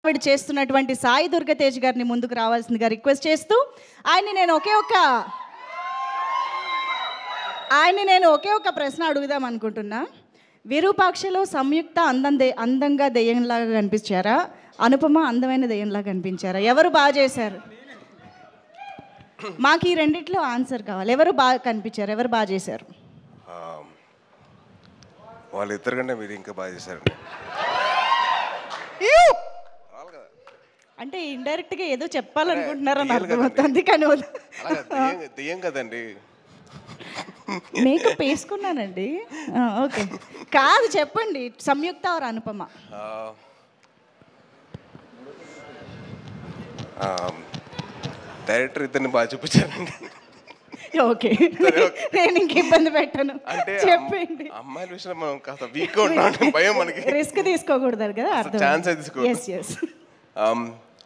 ఆవిడ చేస్తున్నటువంటి సాయి దుర్గతేజ్ గారిని ముందుకు రావాల్సిందిగా రిక్వెస్ట్ చేస్తూ ఆయన్ని నేను ఒకే ఒక్క ప్రశ్న అడుగుదాం అనుకుంటున్నా. విరూపాక్షలో సంయుక్త అందంగా దెయ్యంలాగా కనిపించారా, అనుపమ అందమైన దెయ్యంలాగా కనిపించారా? ఎవరు బాగా చేశారు? మాకు ఈ రెండిట్లో ఆన్సర్ కావాలి. ఎవరు బాగా కనిపించారు, ఎవరు బాగా చేశారు? వాళ్ళిద్దరు కంటే మీరు ఇంకా బాగా చేశారండి. అంటే ఇండైరెక్ట్గా ఏదో చెప్పాలనుకుంటున్నారని అర్థమవుతుంది, కానీ దెయ్యం కదండి. మేకప్ వేసుకున్నానండి. ఓకే, కాదు చెప్పండి, సంయుక్త ఆర్ అనుపమ? డైరెక్టర్ ఇద్దరిని బాగా చూపించారండి. ఓకే, నేను ఇంక ఇబ్బంది పెట్టాను అంటే చెప్పండి. అమ్మాయిల విషయంలో మనం కాస్త వీక్గా ఉంటాం, భయం మనకి. రిస్క్ తీసుకోకూడదు కదా, ఛాన్స్ తీసుకోకూడదు.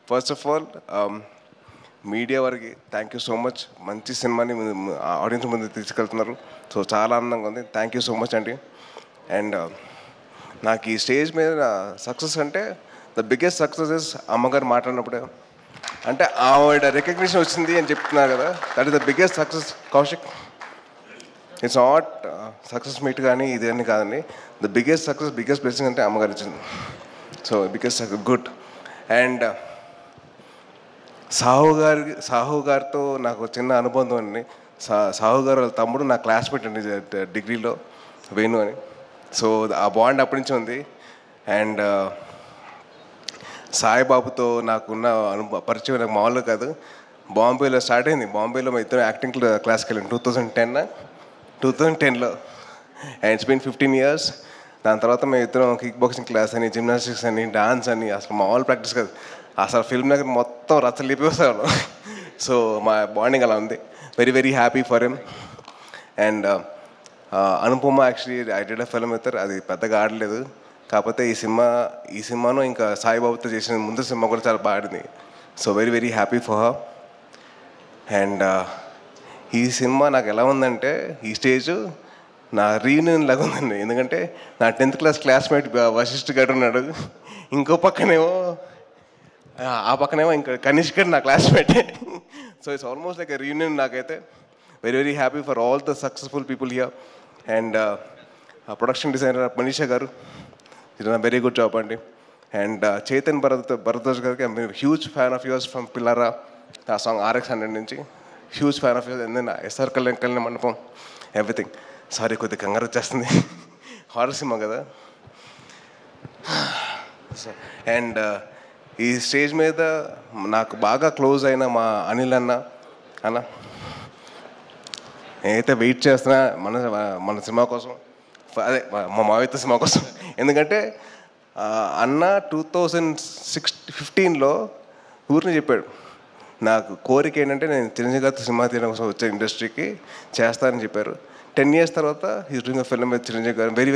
ఫస్ట్ ఆఫ్ ఆల్ మీడియా వారికి థ్యాంక్ యూ సో మచ్. మంచి సినిమాని ఆడియన్స్ ముందు తీసుకెళ్తున్నారు. సో చాలా ఆనందంగా ఉంది. థ్యాంక్ యూ సో మచ్ అండి. అండ్ నాకు ఈ స్టేజ్ మీద సక్సెస్ అంటే ద బిగ్గెస్ట్ సక్సెస్ ఇస్ అమ్మగారు మాట్లాడినప్పుడే, అంటే ఆవిడ రికగ్నిషన్ వచ్చింది అని చెప్తున్నారు కదా, that is the biggest success Kaushik. It's not success meet కానీ ఇది అని కాదండి. The biggest success, biggest blessing అంటే అమ్మగారు ఇచ్చింది. So biggest good. And Sahu గారితో నాకు చిన్న అనుబంధం అండి. సాహు గారు వాళ్ళ తమ్ముడు నా క్లాస్మేట్ అండి డిగ్రీలో, వేణు అని. సో ఆ బాండ్ అప్పటి నుంచి ఉంది. అండ్ సాయిబాబుతో నాకున్న పరిచయం నాకు మామూలుగా కాదు. బాంబేలో స్టార్ట్ అయింది. బాంబేలో మా ఇద్దరు యాక్టింగ్ క్లాస్కి వెళ్ళాను 2010లో. And it's been 15 years. దాని తర్వాత మేము ఇద్దరం కిక్ బాక్సింగ్ క్లాస్ అని, జిమ్నాస్టిక్స్ అని, డాన్స్ అని, అసలు మామూలు ప్రాక్టీస్ కాదు. అసలు ఫిల్మ్ నగర్ మొత్తం రచ్చలిపిస్తాను. సో మా బాండింగ్ అలా ఉంది. Very very happy for him. And Anupama actually I did a film with her. అది పెద్దగా ఆడలేదు, కాకపోతే ఈ సినిమాను ఇంకా సాయిబాబుతో చేసిన ముందు సినిమా కూడా చాలా బాగుంది. So very very happy for her. And ఈ సినిమా నాకు ఎలా ఉందంటే, ఈ స్టేజ్ నా రీయూనియన్ లాగా ఉందండి. ఎందుకంటే నా 10th క్లాస్ క్లాస్మేట్ వశిష్ఠ్ గారు ఉన్నాడు, ఇంకో పక్కనేమో ఇంకా కనిష్క్ గారు నా classmate. So it's almost like a reunion నాకైతే. Very very happy for all the successful people here. And production designer Manisha గారు, వెరీ గుడ్ జాబ్ అండి. అండ్ చేతన్ భరద్వాజ్ గారికి I'm huge fan of yours from Pillara, ఆ సాంగ్ RX100 నుంచి huge fan of yours. And then SR Kalyana Mandapam, everything. Sorry, కొద్దిగా కంగారు వచ్చేస్తుంది, horror cinema కదా. అండ్ ఈ స్టేజ్ మీద నాకు బాగా క్లోజ్ అయిన మా అనిల్ అన్న నేనైతే వెయిట్ చేస్తున్నా మన సినిమా కోసం, అదే మా మావిత సినిమా కోసం. ఎందుకంటే అన్న 2015లో ఊరిని చెప్పాడు, నాకు కోరిక ఏంటంటే నేను చిరంజీవి గారితో సినిమా తీయడం కోసం వచ్చే ఇండస్ట్రీకి చేస్తానని చెప్పారు. 10 years తర్వాత he's doing a film with Chiranjeevi గారు. వెరీ